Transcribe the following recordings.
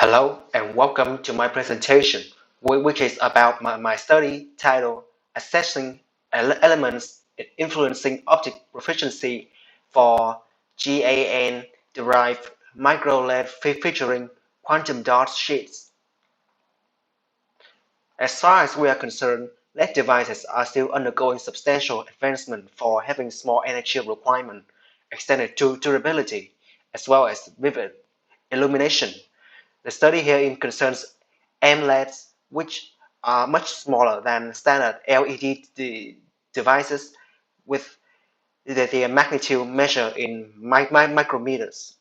Hello and welcome to my presentation, which is about my study titled Assessing Elements Influencing Optic Proficiency for GaN-derived micro-LED featuring quantum dot sheets. As far as we are concerned, LED devices are still undergoing substantial advancement for having small energy requirement, extended durability, as well as vivid illumination. The study here concerns AMOLEDs, which are much smaller than standard LED devices, with their magnitude measured in micrometers.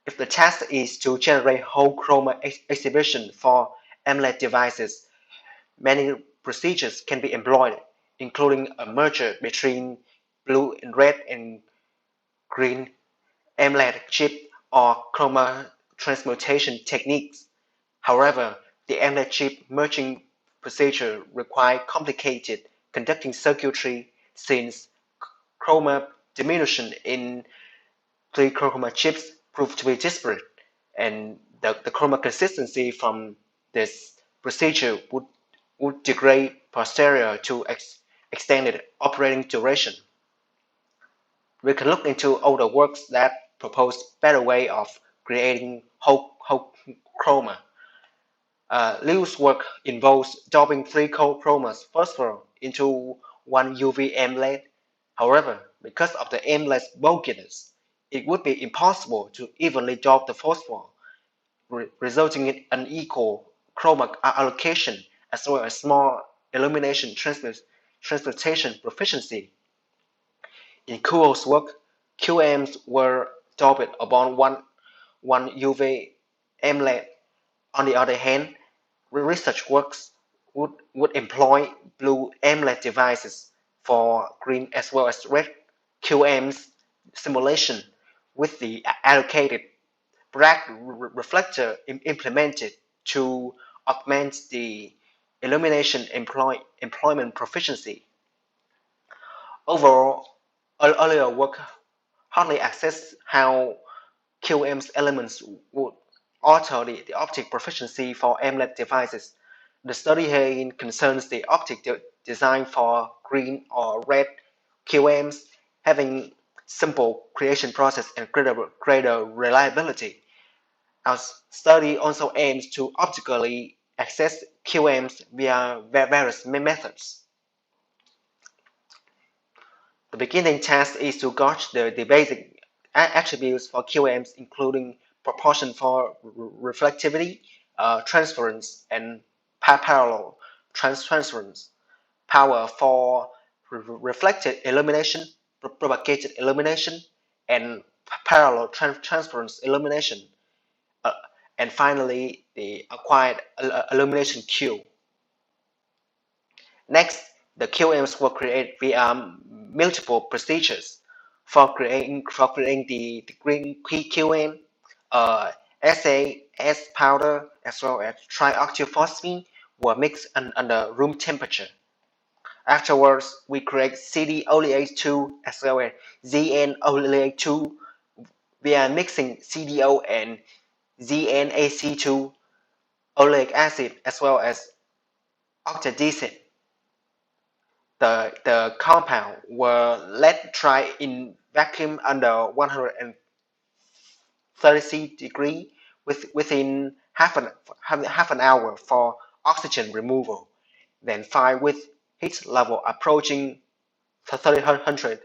If the task is to generate whole chroma exhibition for AMOLED devices, many procedures can be employed, including a merger between blue and red and green AMOLED chip or chroma transmutation techniques. However, the AMOLED chip merging procedure requires complicated conducting circuitry since chroma diminution in three chroma chips proved to be disparate, and the chroma consistency from this procedure would degrade posterior to extended operating duration. We can look into older works that propose better way of creating whole chroma. Liu's work involves doping three chromas phosphor into one UV AMOLED. However, because of the AMOLED's bulkiness, it would be impossible to evenly dope the phosphor, resulting in unequal chroma allocation as well as small illumination transmutation proficiency. In Kuo's work, QMs were doped upon one UV AMOLED. On the other hand, research works would employ blue AMOLED devices for green as well as red QMs simulation with the allocated black reflector implemented to augment the illumination employment proficiency. Overall, earlier work hardly assessed how QM's elements would alter the optic proficiency for AMOLED devices. The study here concerns the optic design for green or red QMs having simple creation process and greater reliability. Our study also aims to optically access QMs via various methods. The beginning task is to gauge the basic attributes for QMs, including proportion for reflectivity, transference, and parallel transference, power for reflected illumination, propagated illumination, and parallel transference illumination, and finally the acquired illumination Q. Next, the QMs were created via multiple procedures. For creating the green QM, SAS powder as well as triactylphosphine were mixed under room temperature. Afterwards, we create CD oleate 2 as well as ZN oleate 2 via mixing CDO and ZnAC2 oleic acid as well as octadecene. The compound were let dry in vacuum under 130 degrees within half an hour for oxygen removal, then fired with heat level approaching 300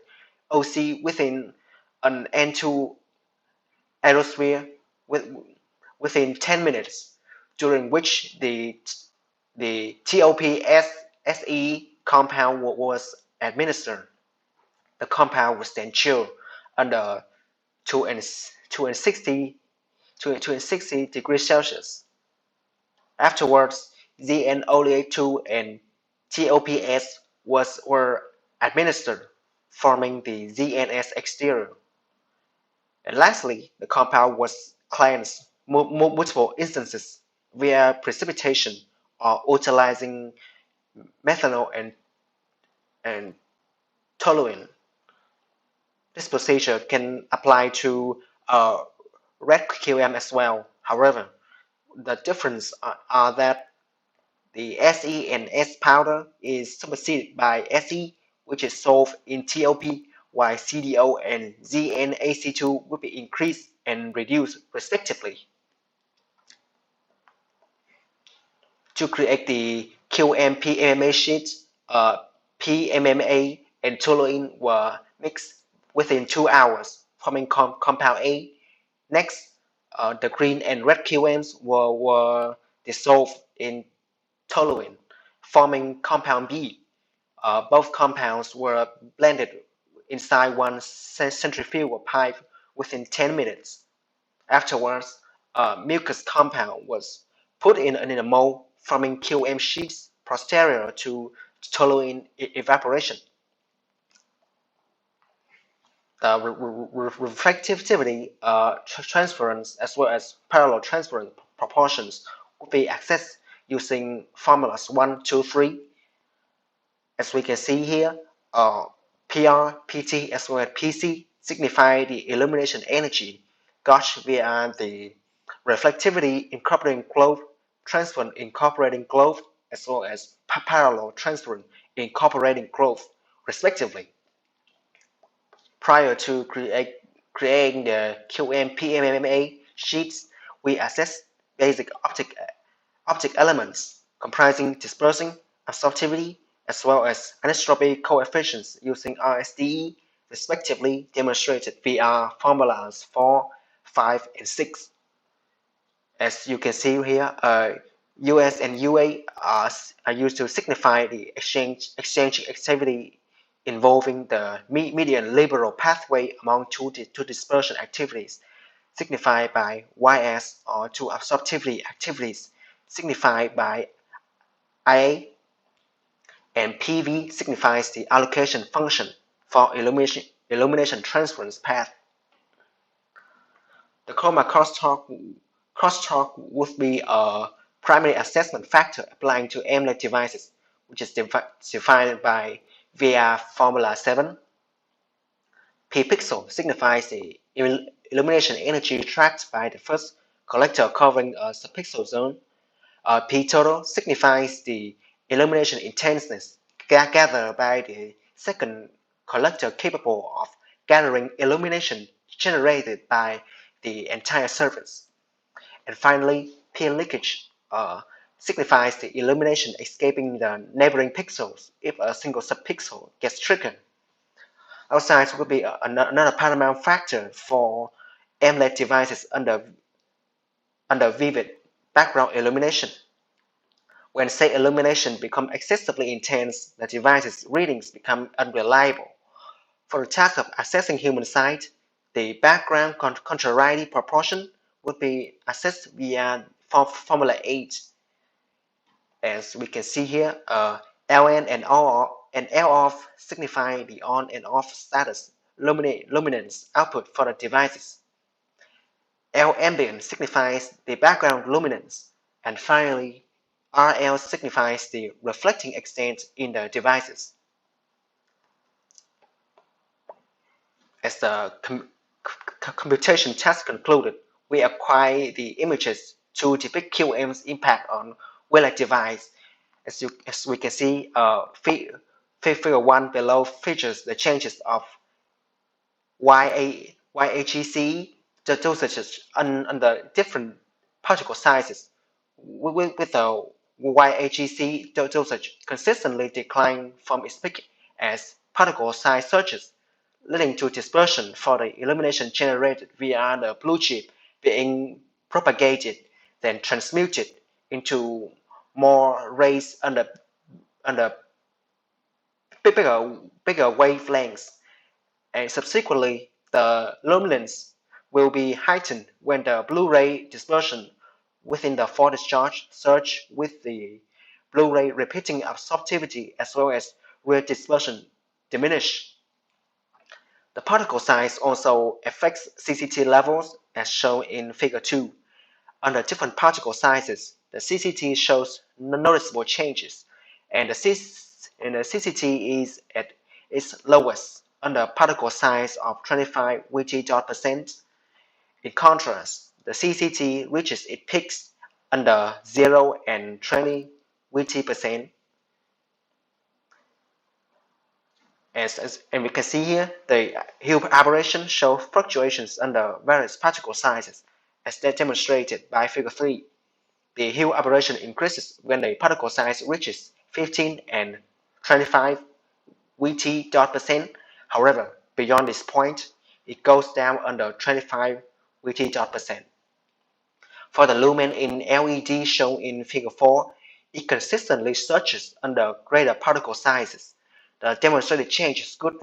OC within an N2 aerosphere within 10 minutes, during which the TOPSSE compound was administered. The compound was then chilled under 260 degrees Celsius. Afterwards, ZN oleate 2 and TOPS were administered, forming the ZnS exterior. And lastly, the compound was cleansed multiple instances via precipitation or utilizing methanol and toluene. This procedure can apply to red QM as well, However, the difference are that the Se and S powder is superseded by Se, which is solved in TOP, while CDO and ZnAC2 will be increased and reduced respectively. To create the QM-PMMA sheet, PMMA and toluene were mixed within 2 hours, forming compound A. Next, the green and red QMs were dissolved in toluene, forming compound B. Both compounds were blended inside one centrifugal pipe within 10 minutes. Afterwards, a mucus compound was put in a mold, forming QM sheets posterior to toluene evaporation. The reflectivity, transference, as well as parallel transference proportions will be accessed using formulas 1, 2, 3. As we can see here, PR, PT, as well as PC signify the illumination energy got via the reflectivity incorporating globe, transference incorporating globe, as well as parallel transference incorporating globe, respectively. Prior to creating the QM-PMMA sheets, we assess basic optic elements comprising dispersing, absorptivity, as well as anisotropy coefficients using RSDE, respectively demonstrated via formulas 4, 5, and 6. As you can see here, US and UA are used to signify the exchange activity involving the median liberal pathway among two dispersion activities, signified by YS, or two absorptivity activities, signified by IA, and PV signifies the allocation function for illumination transference path. The chroma crosstalk would be a primary assessment factor applying to AMOLED devices, which is defined by via formula 7. P pixel signifies the illumination energy tracked by the first collector covering a subpixel zone. P total signifies the illumination intenseness gathered by the second collector capable of gathering illumination generated by the entire surface. And finally, P leakage signifies the illumination escaping the neighboring pixels if a single subpixel gets triggered. Outside will be another paramount factor for AMOLED devices under vivid background illumination. When said illumination becomes excessively intense, the device's readings become unreliable. For the task of assessing human sight, the background contrariety proportion would be assessed via formula 8. As we can see here, Ln and Loff signify the on and off status luminance output for the devices. L ambient signifies the background luminance, and finally, RL signifies the reflecting extent in the devices. As the computation test concluded, we acquire the images to depict QM's impact on Wheeler device. As we can see, figure 1 below features the changes of YAGC dosages under different particle sizes, with the YAGC dosage consistently decline from its peak as particle size surges, leading to dispersion for the illumination generated via the blue chip being propagated, then transmuted into more rays under bigger wavelengths, and subsequently the luminance will be heightened when the Blu-ray dispersion within the for discharge surge with the Blu-ray repeating absorptivity as well as real dispersion diminish. The particle size also affects CCT levels as shown in figure 2. Under different particle sizes, the CCT shows noticeable changes, and the CCT is at its lowest under particle size of 25 Wt%. In contrast, the CCT reaches its peaks under 0 and 20 VT%. And we can see here, the Hue aberration shows fluctuations under various particle sizes, as demonstrated by Figure 3. The Hue aberration increases when the particle size reaches 15 and 25 VT%. However, beyond this point, it goes down under 25 VT%. For the lumen in LED shown in Figure 4, it consistently surges under greater particle sizes. The demonstrated changes could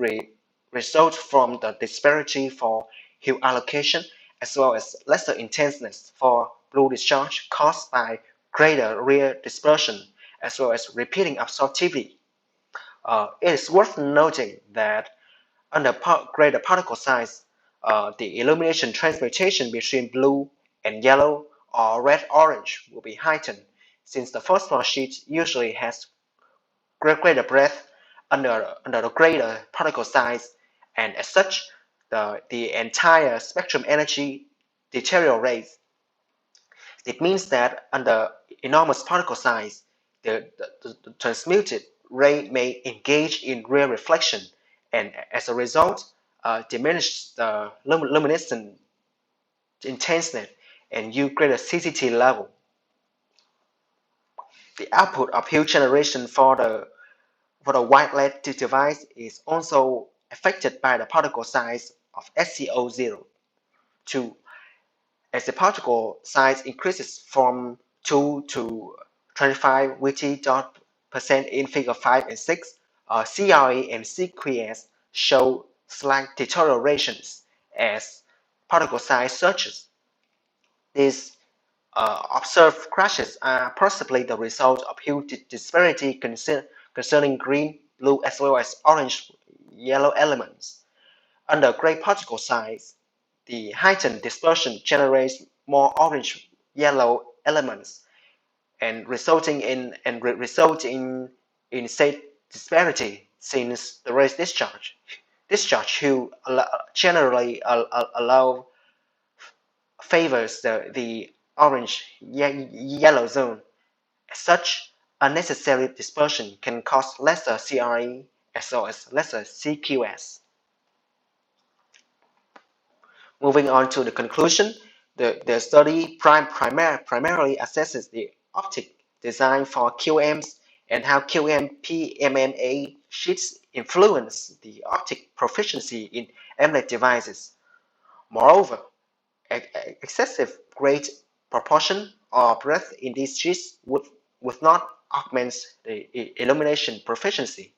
result from the disparity for hue allocation as well as lesser intenseness for blue discharge caused by greater rear dispersion as well as repeating absorptivity. It is worth noting that under greater particle size, the illumination transmutation between blue and yellow or red-orange will be heightened, since the phosphor sheet usually has greater breadth under the greater particle size, and as such, the entire spectrum energy deteriorates. It means that under enormous particle size, the transmuted ray may engage in rear reflection, and as a result, diminish the luminescent intensity and U greater CCT level. The output of hue generation for the white LED device is also affected by the particle size of SCO0. 2. As the particle size increases from 2 to 25 VT% in Figure 5 and 6, CRE and CQS show slight deteriorations as particle size surges. These observed crashes are possibly the result of hue disparity concerning green, blue, as well as orange, yellow elements. Under great particle size, the heightened dispersion generates more orange-yellow elements, and resulting in state disparity, since the rays discharge hue generally favors the orange-yellow zone. As such, unnecessary dispersion can cause lesser CRE as well as lesser CQS. Moving on to the conclusion, the study primarily assesses the optic design for QMs and how QM PMMA sheets influence the optic proficiency in AMOLED devices. Moreover, excessive great proportion or breadth in these sheets would not augment the illumination proficiency.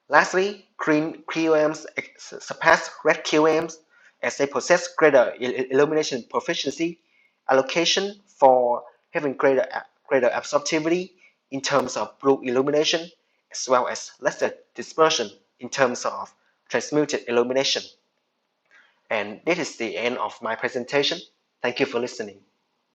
Lastly, green QMs surpass red QMs as they possess greater illumination proficiency, allocation for having greater absorptivity in terms of blue illumination, as well as lesser dispersion in terms of transmuted illumination. And this is the end of my presentation. Thank you for listening.